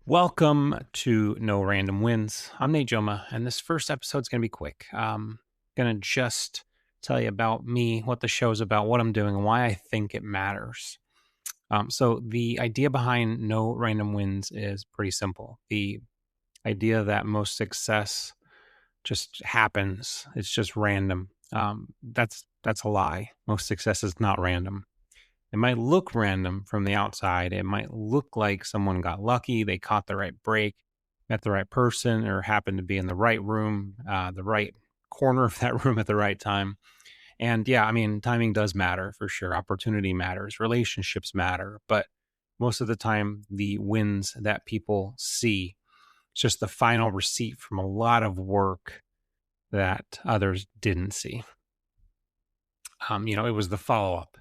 Welcome to No Random Wins. I'm Nate Jomaa, and this first episode's going to be quick. Going to just tell you about me, what the show's about, what I'm doing, and why I think it matters. So the idea behind No Random Wins is pretty simple. The idea that most success just happens. It's just random. That's a lie. Most success is not random. It might look random from the outside. It might look like someone got lucky, they caught the right break, met the right person, or happened to be in the right room, the right corner of that room at the right time. And yeah, I mean, timing does matter for sure. Opportunity matters, relationships matter, but most of the time, the wins that people see, it's just the final receipt from a lot of work that others didn't see. It was the follow up,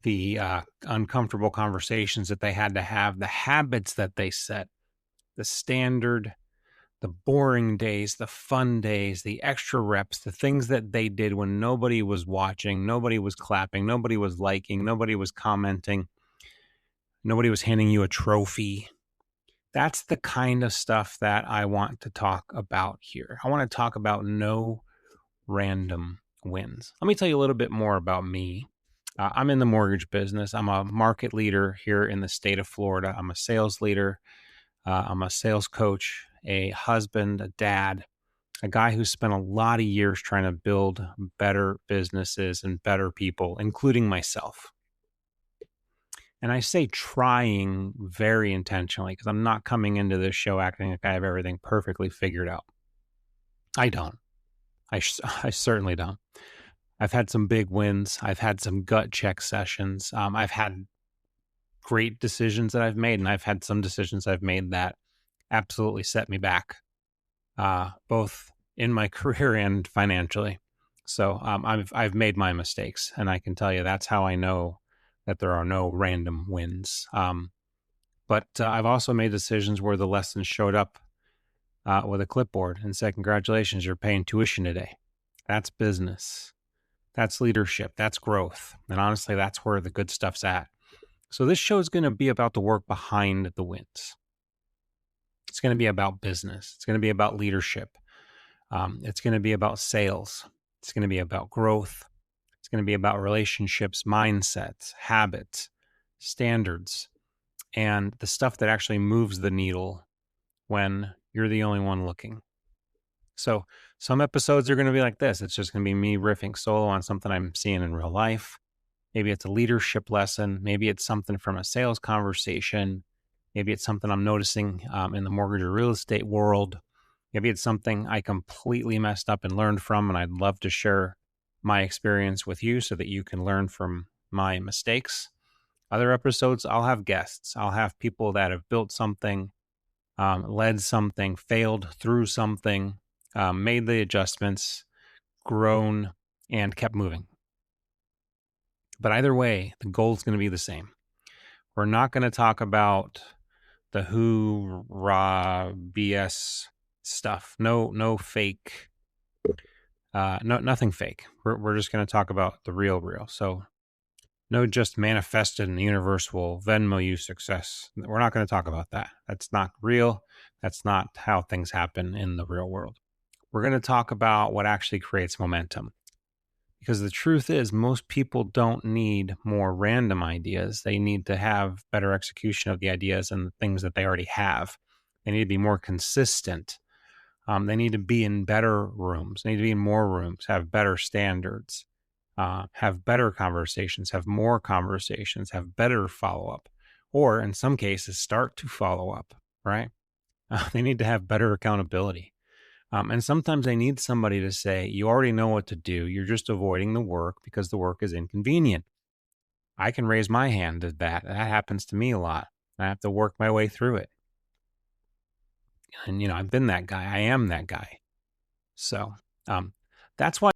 the uncomfortable conversations that they had to have, the habits that they set, the standard, the boring days, the fun days, the extra reps, the things that they did when nobody was watching, nobody was clapping, nobody was liking, nobody was commenting, nobody was handing you a trophy. That's the kind of stuff that I want to talk about here. I want to talk about no random wins. Let me tell you a little bit more about me. I'm in the mortgage business. I'm a market leader here in the state of Florida. I'm a sales leader. I'm a sales coach, a husband, a dad, a guy who spent a lot of years trying to build better businesses and better people, including myself. And I say trying very intentionally because I'm not coming into this show acting like I have everything perfectly figured out. I don't. I certainly don't. I've had some big wins. I've had some gut check sessions. I've had great decisions that I've made, and I've had some decisions I've made that absolutely set me back, both in my career and financially. So I've made my mistakes, and I can tell you that's how I know that there are no random wins. But I've also made decisions where the lessons showed up with a clipboard and said, "Congratulations, you're paying tuition today." That's business. That's leadership. That's growth. And honestly, that's where the good stuff's at. So this show is going to be about the work behind the wins. It's going to be about business. It's going to be about leadership. It's going to be about sales. It's going to be about growth. It's going to be about relationships, mindsets, habits, standards, and the stuff that actually moves the needle when you're the only one looking. So some episodes are going to be like this. It's just going to be me riffing solo on something I'm seeing in real life. Maybe it's a leadership lesson. Maybe it's something from a sales conversation. Maybe it's something I'm noticing in the mortgage or real estate world. Maybe it's something I completely messed up and learned from, and I'd love to share my experience with you so that you can learn from my mistakes. Other episodes, I'll have guests. I'll have people that have built something, led something, failed through something, made the adjustments, grown, and kept moving. But either way, the goal is going to be the same. We're not going to talk about the hoorah BS stuff. No fake. Nothing fake. We're just going to talk about the real. So no just manifested and the universe will Venmo you success. We're not going to talk about that. That's not real. That's not how things happen in the real world. We're going to talk about what actually creates momentum. Because the truth is, most people don't need more random ideas. They need to have better execution of the ideas and the things that they already have. They need to be more consistent. They need to be in better rooms. They need to be in more rooms, have better standards, have better conversations, have more conversations, have better follow-up, or in some cases, start to follow up, right? They need to have better accountability. And sometimes they need somebody to say, you already know what to do. You're just avoiding the work because the work is inconvenient. I can raise my hand to that. That happens to me a lot. I have to work my way through it. And, I've been that guy. I am that guy. So that's why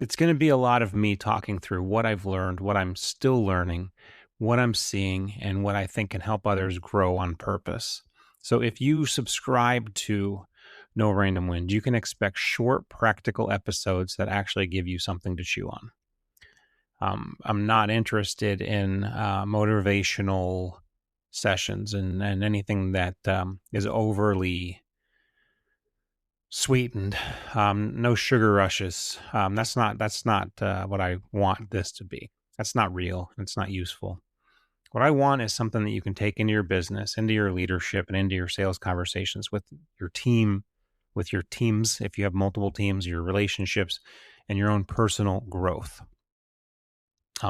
it's going to be a lot of me talking through what I've learned, what I'm still learning, what I'm seeing, and what I think can help others grow on purpose. So if you subscribe to No Random Wins, you can expect short, practical episodes that actually give you something to chew on. I'm not interested in motivational sessions and anything that is overly sweetened. No sugar rushes. That's not what I want this to be. That's not real. It's not useful. What I want is something that you can take into your business, into your leadership, and into your sales conversations with your team, with your teams, if you have multiple teams, your relationships, and your own personal growth.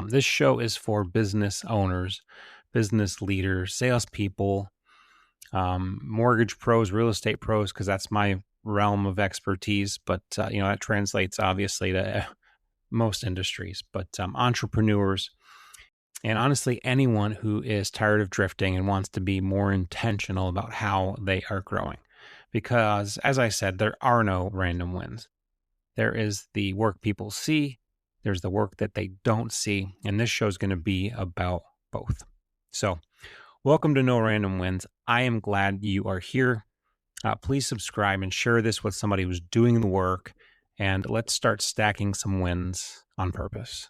This show is for business owners, business leaders, salespeople, mortgage pros, real estate pros, because that's my realm of expertise. But that translates obviously to most industries. But entrepreneurs, and honestly, anyone who is tired of drifting and wants to be more intentional about how they are growing. Because, as I said, there are no random wins. There is the work people see, there's the work that they don't see, and this show is going to be about both. So, welcome to No Random Wins. I am glad you are here. Please subscribe and share this with somebody who's doing the work, and let's start stacking some wins on purpose.